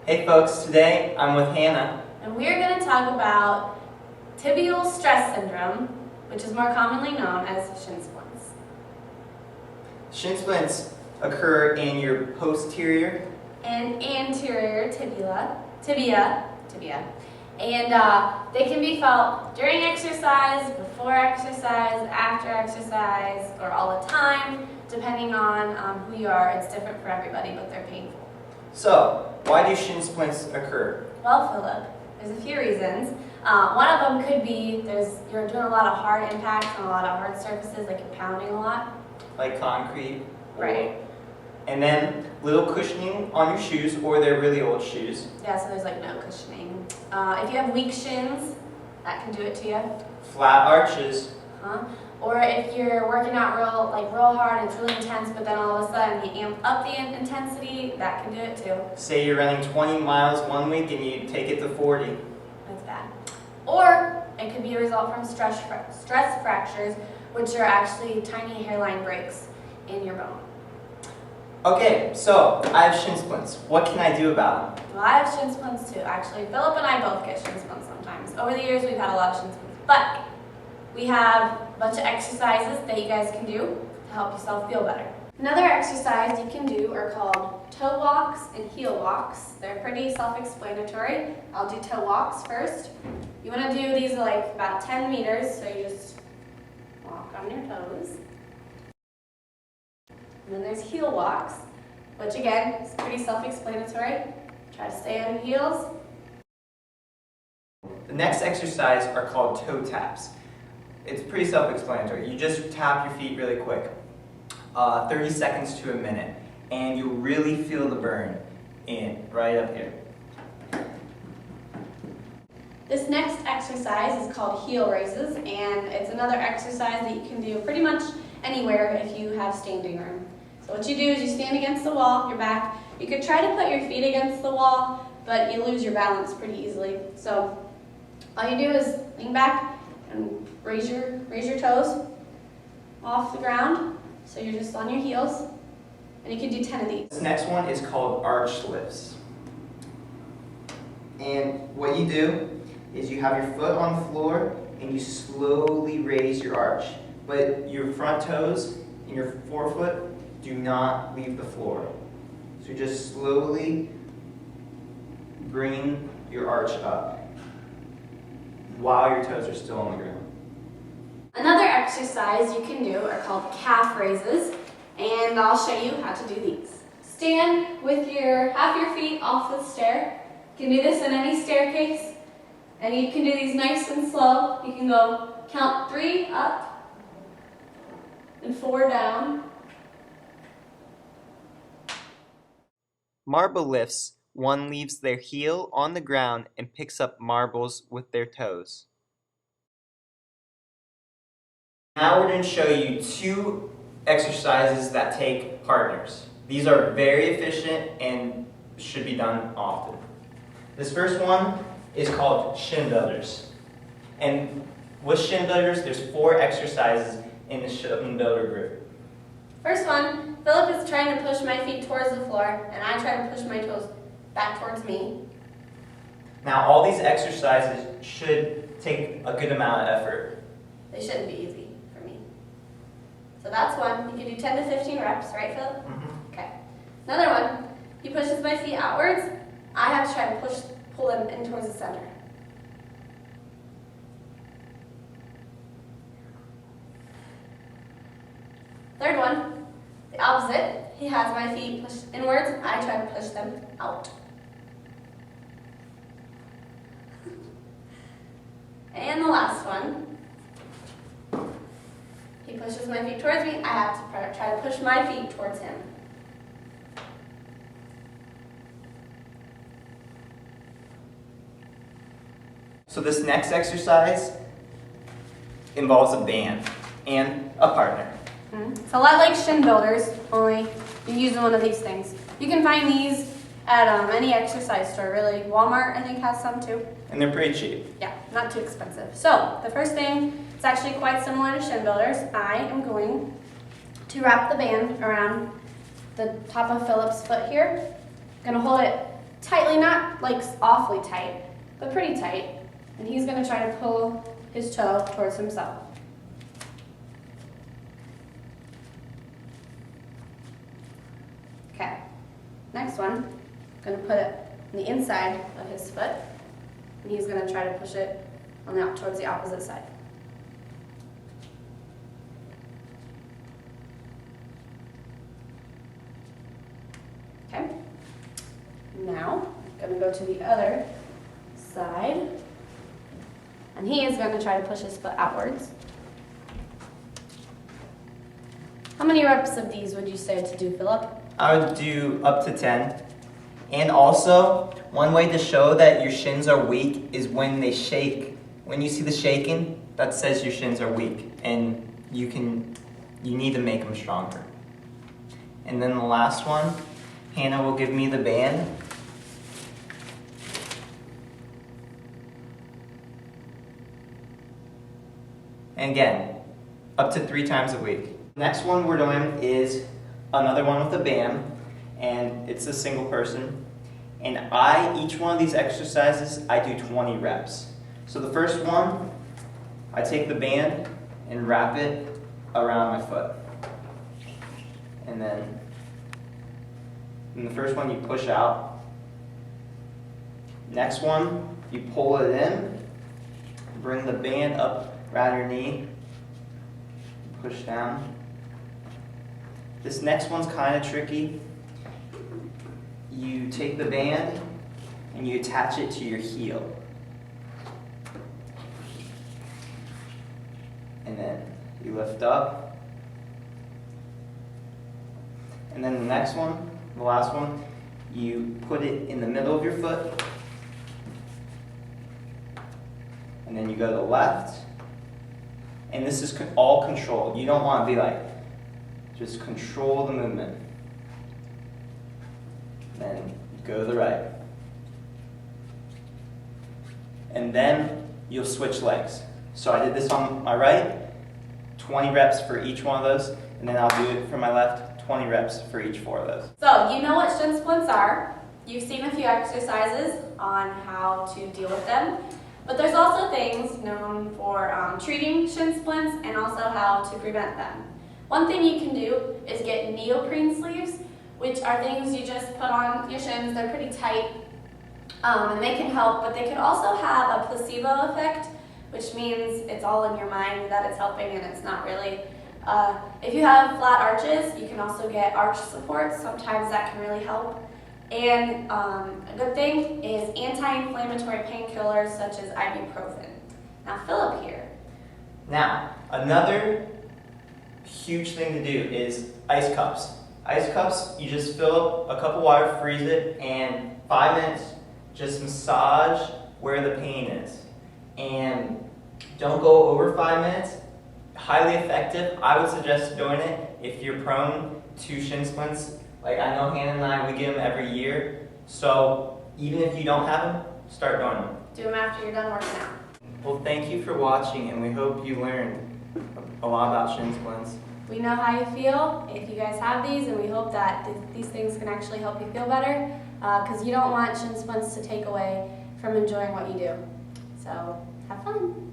Hey folks, today I'm with Hannah. And we are going to talk about tibial stress syndrome, which is more commonly known as shin splints. Shin splints occur in your posterior And anterior tibia, and they can be felt during exercise, before exercise, after exercise, or all the time, depending on who you are. It's different for everybody, but they're painful. So, why do shin splints occur? Well, Philip, there's a few reasons. One of them could be you're doing a lot of hard impacts on a lot of hard surfaces, like you're pounding a lot. Like concrete. Right. And then little cushioning on your shoes, or they're really old shoes. Yeah, so there's like no cushioning. If you have weak shins, that can do it to you. Flat arches. Or if you're working out real hard and it's really intense, but then all of a sudden you amp up the intensity, that can do it too. Say you're running 20 miles one week and you take it to 40. That's bad. Or it could be a result from stress fractures, which are actually tiny hairline breaks in your bone. Okay, so I have shin splints. What can I do about them? Well, I have shin splints too, actually. Philip and I both get shin splints sometimes. Over the years, we've had a lot of shin splints. But we have a bunch of exercises that you guys can do to help yourself feel better. Another exercise you can do are called toe walks and heel walks. They're pretty self-explanatory. I'll do toe walks first. You want to do these like about 10 meters, so you just walk on your toes. And then there's heel walks, which again is pretty self-explanatory. Try to stay on your heels. The next exercise are called toe taps. It's pretty self-explanatory. You just tap your feet really quick, 30 seconds to a minute, and you'll really feel the burn right up here. This next exercise is called heel raises, and it's another exercise that you can do pretty much anywhere if you have standing room. So what you do is you stand against the wall, your back. You could try to put your feet against the wall, but you lose your balance pretty easily. So all you do is lean back and raise your toes off the ground. So you're just on your heels, and you can do 10 of these. This next one is called arch lifts. And what you do is you have your foot on the floor and you slowly raise your arch. But your front toes and your forefoot do not leave the floor. So you're just slowly bringing your arch up while your toes are still on the ground. Another exercise you can do are called calf raises, and I'll show you how to do these. Stand with half your feet off the stair. You can do this in any staircase, and you can do these nice and slow. You can count 3 up and 4 down. Marble lifts, one leaves their heel on the ground and picks up marbles with their toes. Now we're going to show you 2 exercises that take partners. These are very efficient and should be done often. This first one is called shin builders. And with shin builders, there's 4 exercises in the shin builder group. First one, Philip is trying to push my feet towards the floor, and I try to push my toes back towards me. Now all these exercises should take a good amount of effort. They shouldn't be easy for me. So that's one. You can do 10 to 15 reps, right, Philip? Mm-hmm. Okay. Another one, he pushes my feet outwards. I have to try to pull them in towards the center. Third one, the opposite. He has my feet pushed inwards. I try to push them out. And the last one, he pushes my feet towards me. I have to try to push my feet towards him. So this next exercise involves a band and a partner. It's a lot like shin builders, only you're using one of these things. You can find these at any exercise store, really. Walmart, I think, has some too. And they're pretty cheap. Yeah, not too expensive. So, the first thing, it's actually quite similar to shin builders. I am going to wrap the band around the top of Philip's foot here. I'm going to hold it tightly, not like awfully tight, but pretty tight. And he's gonna try to pull his toe towards himself. Okay, next one, gonna put it on the inside of his foot, and he's gonna try to push it towards the opposite side. Okay, now I'm gonna go to the other side, and he is gonna try to push his foot outwards. How many reps of these would you say to do, Philip? I would do up to 10. And also, one way to show that your shins are weak is when they shake. When you see the shaking, that says your shins are weak, and you need to make them stronger. And then the last one, Hannah will give me the band. And again, up to 3 times a week. Next one we're doing is another one with a band, and it's a single person. And each one of these exercises, I do 20 reps. So the first one, I take the band and wrap it around my foot. And then in the first one, you push out. Next one, you pull it in, bring the band up around your knee, push down. This next one's kind of tricky. You take the band and you attach it to your heel. And then you lift up. And then the next one, the last one, you put it in the middle of your foot. And then you go to the left. And this is all controlled. You don't want to be like, just control the movement. Then go to the right. And then you'll switch legs. So I did this on my right, 20 reps for each one of those, and then I'll do it for my left, 20 reps for each 4 of those. So you know what shin splints are. You've seen a few exercises on how to deal with them. But there's also things known for treating shin splints and also how to prevent them. One thing you can do is get neoprene sleeves, which are things you just put on your shins. They're pretty tight, and they can help, but they can also have a placebo effect, which means it's all in your mind that it's helping and it's not really. If you have flat arches, you can also get arch support. Sometimes that can really help. And a good thing is anti-inflammatory painkillers such as ibuprofen. Now Philip here. Now, another huge thing to do is ice cups. Ice cups, you just fill up a cup of water, freeze it, and 5 minutes, just massage where the pain is. And don't go over 5 minutes. Highly effective. I would suggest doing it if you're prone to shin splints. Like I know Hannah and I, we get them every year. So even if you don't have them, start doing them. Do them after you're done working out. Well, thank you for watching, and we hope you learned a lot about shin splints. We know how you feel if you guys have these, and we hope that these things can actually help you feel better, because you don't want shin splints to take away from enjoying what you do. So have fun.